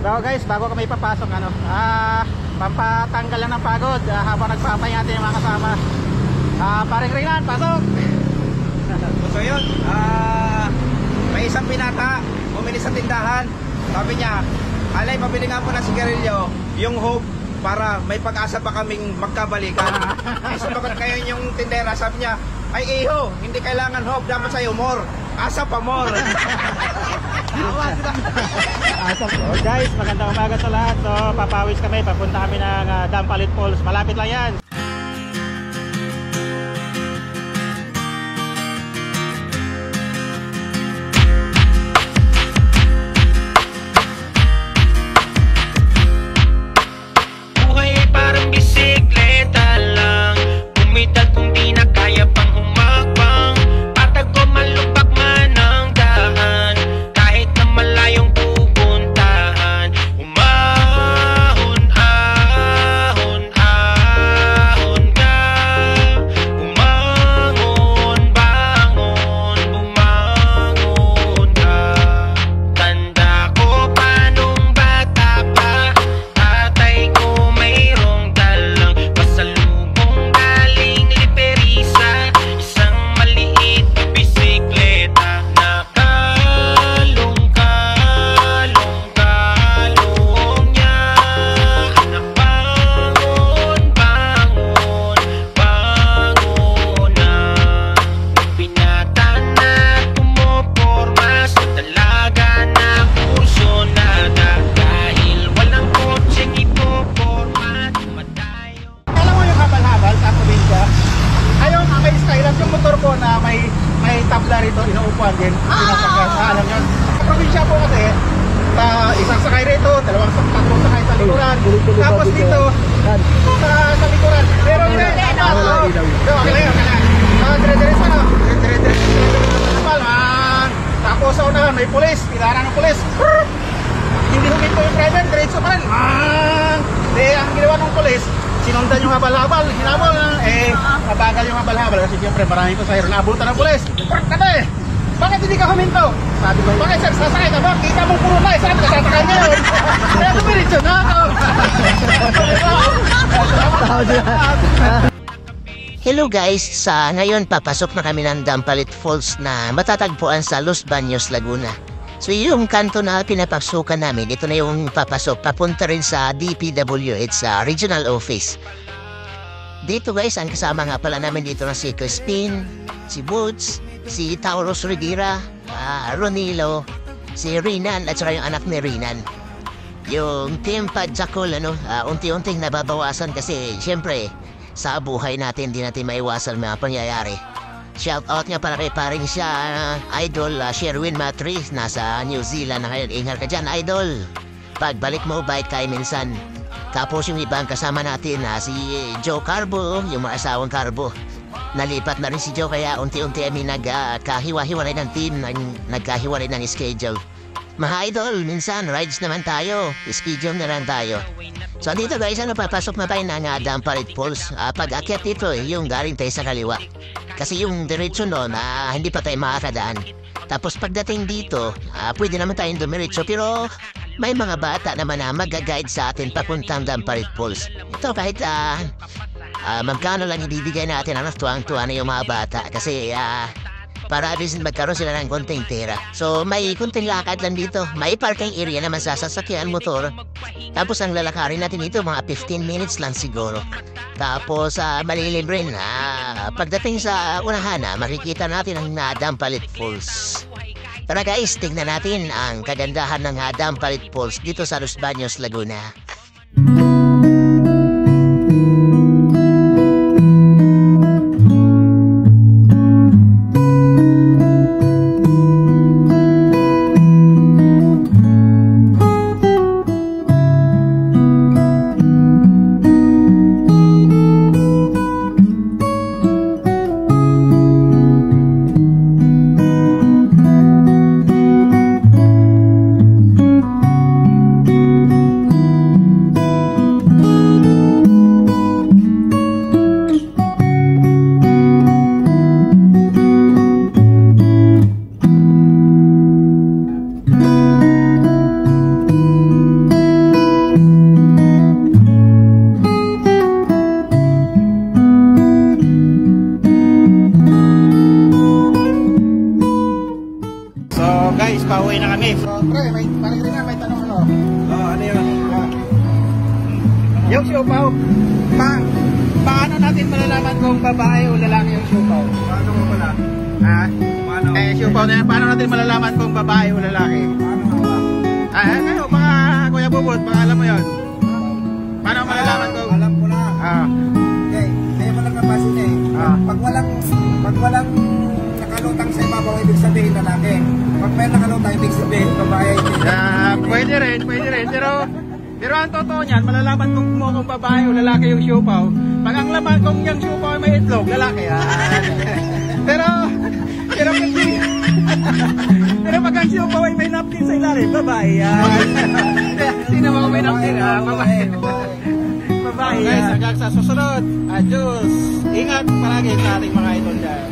So guys, bago kami papasok, pampatanggal lang ng pagod habang nagpapahinga natin yung mga kasama. Paring Rinan, pasok! So yun, may isang pinata, bumili sa tindahan. Sabi niya, alay, pabili nga po ng sigarilyo, yung Hope, para may pag-asa pa kaming magkabalikan. Sumagot kayo yung tindera, sabi niya, ay iho, hindi kailangan Hope, dapat sa'yo more. Asa pa more. So guys, magandang umaga sa lahat. So papawis kami, papunta kami ng Dampalit Falls. Malapit lang yan. Buhay ay parang bisikleta lang, bumidad kung di na kaya pang humakbang. Patag ko malupak man ang daan, kahit na malayong pupuntahan. Umahon, ahon, ahon ka. Umangon, bangon, bumangon ka. Tanda ko pa nung bata pa, tatay ko mayroong dalang pasalubong galing Liperisa, isang maliit na bisikleta. Nakalong-kalong-kalong niya, anak, bangon, bangon, bangon na. Pinata na tumoporma sa dalaga na kursonada, dahil walang kotseng ipoporma, dumadayo. Alam mo yung habal-habal sa probinsya? Ayun, may Skyland yung motor ko na may tabla rito, inuupuan din. Alam nyo, sa probinsya po kasi, isang sakay rito, tatlong sakay sa likuran. Tapos dito, sa likuran. Pero hindi, dire-diretso na. Tapos sa unahan, may pulis, pilaran ng pulis. Hindi huminto yung driver, diretso pa rin. Ang ginawa ng pulis, sinundan yung habal-habal, hinabol, nabagal yung habal-habal kasi siyempre maraming pasahero, naabutan ng pulis. Kate, bakit hindi ka huminto? Sabi ko, bakit sir, sasakay ka ba? Kita mo puro na, sabi ka sasakay niya yun. Kaya tumiritso na ako. Hello guys, ngayon papasok na kami ng Dampalit Falls na matatagpuan sa Los Baños, Laguna. So yung kanto na pinapasukan namin, ito na yung papasok, papunta rin sa DPWH, sa regional office. Dito guys, ang kasama nga pala namin dito na si Crispin, si Woods, si Taurus Rivera, Ronilo, si Rinan at saka yung anak ni Rinan. Yung team Padjakol, unti-unting nababawasan kasi syempre sa buhay natin di natin maiwasan mga pangyayari. Shout out nga para kay paring siya, idol, Sherwin Matriz, nasa New Zealand na ngayon. Ingat ka dyan, idol. Pagbalik mo, bait kayo minsan. Tapos yung ibang kasama natin, si Joe Carbo, yung mga asawang Carbo. Nalipat na rin si Joe kaya unti-unti kami nagkahiwa-hiwalay ng team, nagkahiwalay ng schedule. Mga idol, minsan rides naman tayo, schedule na lang tayo. So dito guys, papasok na tayo ng Dampalit Falls. Pag-akyat dito, yung galing tayo sa kaliwa. Kasi yung diretso noon, hindi pa tayo makakadaan. Tapos pagdating dito, pwede naman tayong dumiretso. Pero may mga bata naman na mag-guide sa atin papuntang Dampalit Falls. Ito kahit magkano lang ibibigay natin, tuwang-tuwa na yung mga bata. Kasi para at least magkaroon sila ng konting pera. So may konting lakad lang dito. May parking area naman sa sasakyan motor. Tapos ang lalakarin natin dito mga 15 minutes lang siguro. Tapos malilibre na. Pagdating sa unahan makikita natin ang Dampalit Falls. Tara guys, tignan natin ang kagandahan ng Dampalit Falls dito sa Los Baños, Laguna. kami. So, pre, may may tanong ano. Ano yun? Yung siopaw, paano natin malalaman kung babae o lalaki yung siopaw? Paano mo pala? Ha? Paano? Siopaw na yan, paano natin malalaman kung babae o lalaki? Paano nga ba? Kayo, mga Kuya Bubot, baka alam mo yun. Paano malalaman kung... Alam ko na. Okay, kaya mo lang napasin eh. Pag walang nakalutang sa ibabaw, ibig sabihin lalaki. Pag may nakalutang, ibig sabihin babae. Pwede rin. Pero ang totoo niyan, malalaman kung babae o lalaki yung siopaw. Pag ang laman kung yung siopaw may itlog, lalaki. Pero pag ang siopaw ay may napkin sa ilalim, babae yan. Sino mo may napkin? Babae. Babae yan. Guys, hanggang sa susunod. Adios. Ingat palagi sa ating mga idol dyan.